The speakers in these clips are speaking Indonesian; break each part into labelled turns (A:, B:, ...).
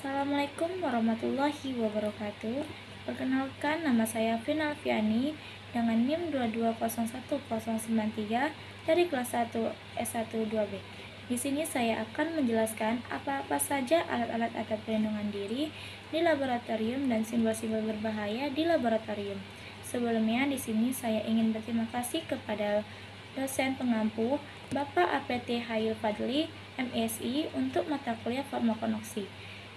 A: Assalamualaikum warahmatullahi wabarakatuh. Perkenalkan, nama saya Vina Alfiani dengan NIM 2201093 dari kelas 1 S1 2B. Di sini saya akan menjelaskan apa-apa saja alat-alat atau pelindungan diri di laboratorium dan simbol-simbol berbahaya di laboratorium. Sebelumnya, di sini saya ingin berterima kasih kepada dosen pengampu Bapak APT Hayul Fadli, MSI, untuk mata kuliah farmakonoksi.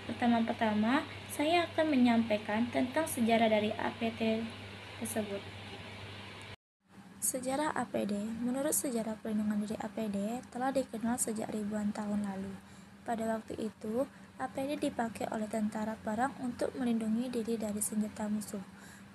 A: Pertama-tama, saya akan menyampaikan tentang sejarah dari APT tersebut. Sejarah APD. Menurut sejarah pelindungan diri APD telah dikenal sejak ribuan tahun lalu. Pada waktu itu, APD dipakai oleh tentara perang untuk melindungi diri dari senjata musuh.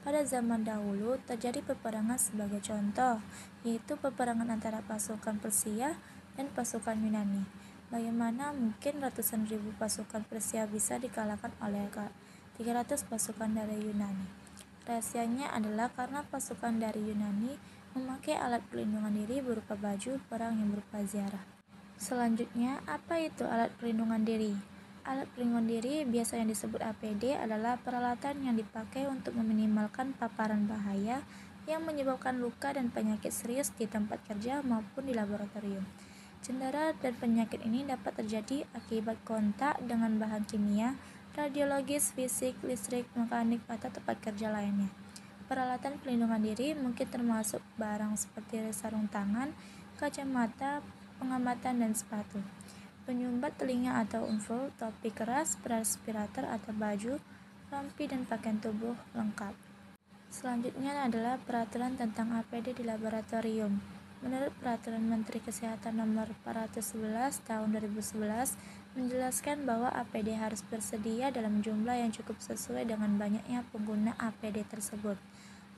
A: Pada zaman dahulu terjadi peperangan sebagai contoh, yaitu peperangan antara pasukan Persia dan pasukan Yunani. Bagaimana mungkin ratusan ribu pasukan Persia bisa dikalahkan oleh 300 pasukan dari Yunani? Rahasianya adalah karena pasukan dari Yunani memakai alat pelindungan diri berupa baju perang yang berupa ziarah. Selanjutnya, apa itu alat pelindungan diri? Alat pelindungan diri biasanya disebut APD adalah peralatan yang dipakai untuk meminimalkan paparan bahaya yang menyebabkan luka dan penyakit serius di tempat kerja maupun di laboratorium. Cedera dan penyakit ini dapat terjadi akibat kontak dengan bahan kimia, radiologis, fisik, listrik, mekanik, atau tempat kerja lainnya. Peralatan pelindungan diri mungkin termasuk barang seperti sarung tangan, kacamata, pengamatan, dan sepatu. Penyumbat telinga atau unful, topi keras, respirator atau baju, rompi, dan pakaian tubuh lengkap. Selanjutnya adalah peraturan tentang APD di laboratorium. Menurut Peraturan Menteri Kesehatan Nomor 411 Tahun 2011 menjelaskan bahwa APD harus bersedia dalam jumlah yang cukup sesuai dengan banyaknya pengguna APD tersebut.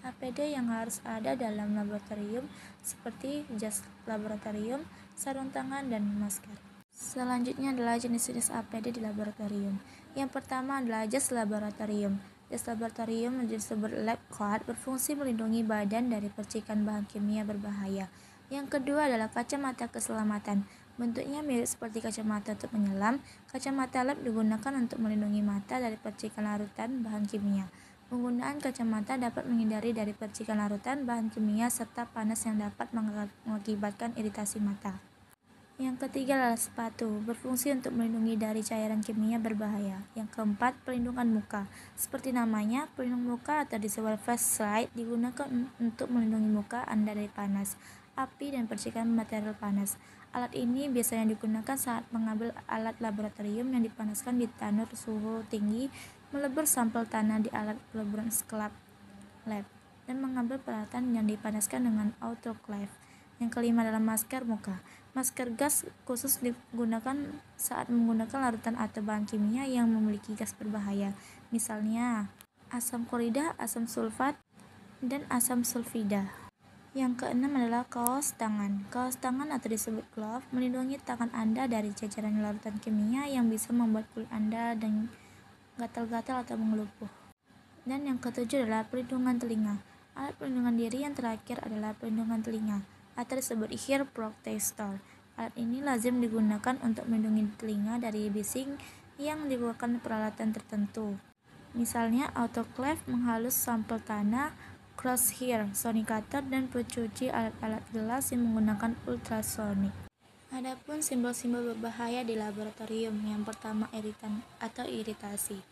A: APD yang harus ada dalam laboratorium seperti jas laboratorium, sarung tangan, dan masker. Selanjutnya adalah jenis-jenis APD di laboratorium. Yang pertama adalah jas laboratorium. Jas laboratorium disebut lab coat, berfungsi melindungi badan dari percikan bahan kimia berbahaya. Yang kedua adalah kacamata keselamatan. Bentuknya mirip seperti kacamata untuk menyelam. Kacamata lab digunakan untuk melindungi mata dari percikan larutan bahan kimia. Penggunaan kacamata dapat menghindari dari percikan larutan bahan kimia serta panas yang dapat mengakibatkan iritasi mata. Yang ketiga adalah sepatu, berfungsi untuk melindungi dari cairan kimia berbahaya. Yang keempat, pelindungan muka. Seperti namanya, pelindung muka atau disebut face shield digunakan untuk melindungi muka Anda dari panas, api, dan percikan material panas. Alat ini biasanya digunakan saat mengambil alat laboratorium yang dipanaskan di tanur suhu tinggi, melebur sampel tanah di alat peleburan sklap lab, dan mengambil peralatan yang dipanaskan dengan autoclave. Yang kelima adalah masker muka. Masker gas khusus digunakan saat menggunakan larutan atau bahan kimia yang memiliki gas berbahaya, misalnya asam klorida, asam sulfat, dan asam sulfida. Yang keenam adalah kaos tangan. Kaos tangan atau disebut glove melindungi tangan Anda dari jajaran larutan kimia yang bisa membuat kulit Anda dan gatal-gatal atau mengelupuh. Dan yang ketujuh adalah pelindungan telinga. Alat pelindungan diri yang terakhir adalah pelindungan telinga atau disebut ear protector. Alat ini lazim digunakan untuk melindungi telinga dari bising yang dibutuhkan peralatan tertentu. Misalnya autoclave, menghalus sampel tanah, crosshair, sonicator, dan pencuci alat-alat gelas yang menggunakan ultrasonik. Adapun simbol-simbol berbahaya di laboratorium, yang pertama iritan atau iritasi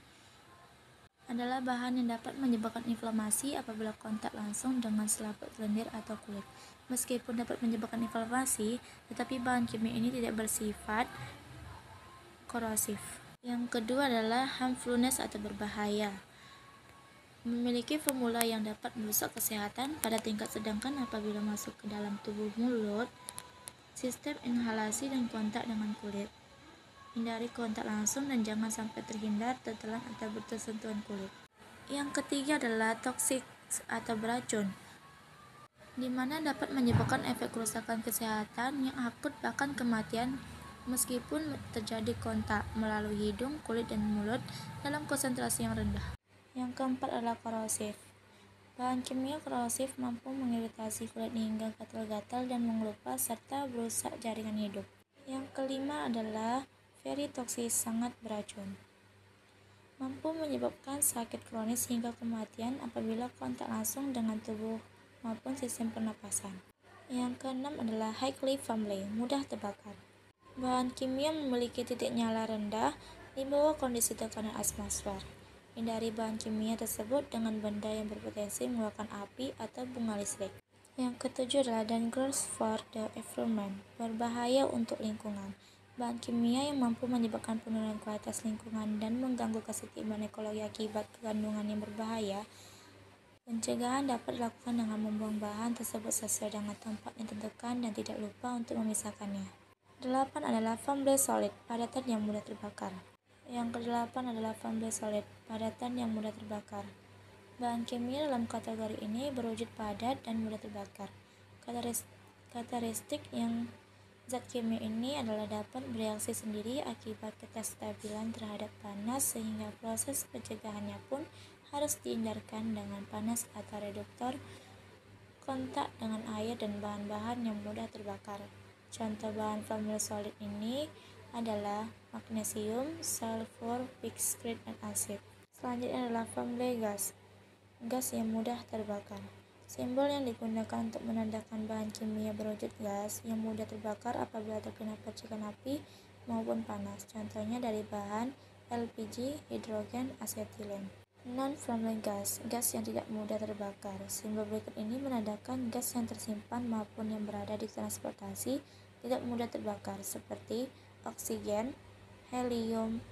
A: adalah bahan yang dapat menyebabkan inflamasi apabila kontak langsung dengan selaput lendir atau kulit. Meskipun dapat menyebabkan inflamasi, tetapi bahan kimia ini tidak bersifat korosif. Yang kedua adalah harmfulness atau berbahaya. Memiliki formula yang dapat merusak kesehatan pada tingkat sedangkan apabila masuk ke dalam tubuh mulut, sistem inhalasi dan kontak dengan kulit. Hindari kontak langsung dan jangan sampai terhindar tertelan atau bersentuhan kulit. Yang ketiga adalah toksik atau beracun, di mana dapat menyebabkan efek kerusakan kesehatan yang akut bahkan kematian meskipun terjadi kontak melalui hidung, kulit, dan mulut dalam konsentrasi yang rendah. Yang keempat adalah korosif. Bahan kimia korosif mampu mengiritasi kulit hingga gatal-gatal dan mengelupas serta merusak jaringan hidup. Yang kelima adalah very toxic, sangat beracun. mampu menyebabkan sakit kronis hingga kematian apabila kontak langsung dengan tubuh maupun sistem pernapasan. Yang keenam adalah highly flammable, mudah terbakar. Bahan kimia memiliki titik nyala rendah di bawah kondisi tekanan atmosfer. Hindari bahan kimia tersebut dengan benda yang berpotensi mengeluarkan api atau bunga listrik. Yang ketujuh adalah dangerous for the environment, berbahaya untuk lingkungan. Bahan kimia yang mampu menyebabkan penurunan kualitas lingkungan dan mengganggu keseimbangan ekologi akibat kandungan yang berbahaya. Pencegahan dapat dilakukan dengan membuang bahan tersebut sesuai dengan tempat yang ditentukan dan tidak lupa untuk memisahkannya. 8 adalah flammable solid, padatan yang mudah terbakar. Yang kedelapan adalah flammable solid, padatan yang mudah terbakar. Bahan kimia dalam kategori ini berwujud padat dan mudah terbakar. Karakteristik yang zat kimia ini adalah dapat bereaksi sendiri akibat kestabilan terhadap panas sehingga proses pencegahannya pun harus dihindarkan dengan panas atau reduktor kontak dengan air dan bahan-bahan yang mudah terbakar. Contoh bahan flammable solid ini adalah magnesium, sulfur, pixcrit, dan asid. Selanjutnya adalah flammable gas, gas yang mudah terbakar. Simbol yang digunakan untuk menandakan bahan kimia berwujud gas yang mudah terbakar apabila terkena percikan api maupun panas. Contohnya dari bahan LPG, hidrogen, asetilen. Non-flammable gas, gas yang tidak mudah terbakar. Simbol berikut ini menandakan gas yang tersimpan maupun yang berada di transportasi tidak mudah terbakar, seperti oksigen, helium,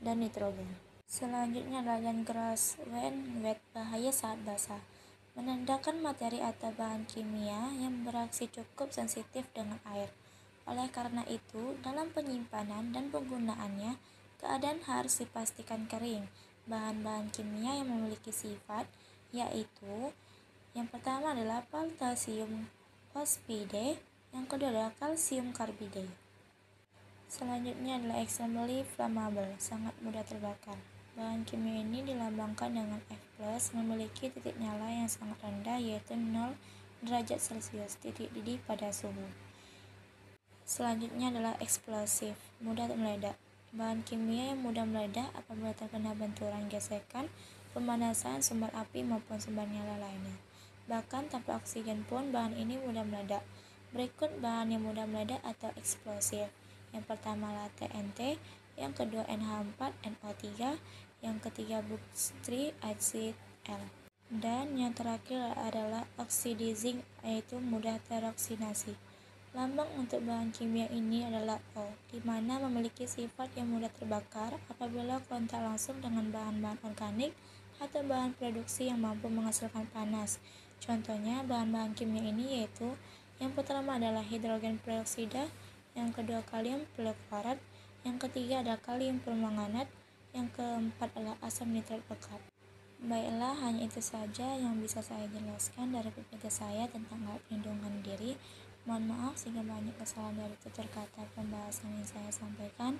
A: dan nitrogen. Selanjutnya adalah dangerous when wet, bahaya saat basah, menandakan materi atau bahan kimia yang bereaksi cukup sensitif dengan air. Oleh karena itu, dalam penyimpanan dan penggunaannya, keadaan harus dipastikan kering. Bahan-bahan kimia yang memiliki sifat yaitu yang pertama adalah potassium phosphide, yang kedua adalah kalsium karbide. Selanjutnya adalah extremely flammable, sangat mudah terbakar. Bahan kimia ini dilambangkan dengan F+, memiliki titik nyala yang sangat rendah yaitu 0 derajat Celcius, titik didih pada suhu. Selanjutnya adalah eksplosif, mudah meledak. Bahan kimia yang mudah meledak apabila terkena benturan gesekan, pemanasan, sumber api maupun sumber nyala lainnya. Bahkan tanpa oksigen pun bahan ini mudah meledak. Berikut bahan yang mudah meledak atau eksplosif. Yang pertama adalah TNT, yang kedua NH4NO3, yang ketiga butyric acid L. Dan yang terakhir adalah oxidizing, yaitu mudah teroksidasi. Lambang untuk bahan kimia ini adalah O, di mana memiliki sifat yang mudah terbakar apabila kontak langsung dengan bahan-bahan organik atau bahan produksi yang mampu menghasilkan panas. Contohnya bahan-bahan kimia ini yaitu yang pertama adalah hidrogen peroksida, yang kedua kalium perklorat, yang ketiga adalah kalium permanganat, yang keempat adalah asam nitrat pekat. Baiklah, hanya itu saja yang bisa saya jelaskan dari PPT saya tentang hal perlindungan diri. Mohon maaf jika banyak kesalahan dari tutur kata pembahasan yang saya sampaikan.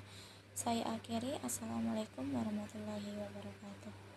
A: Saya akhiri. Assalamualaikum warahmatullahi wabarakatuh.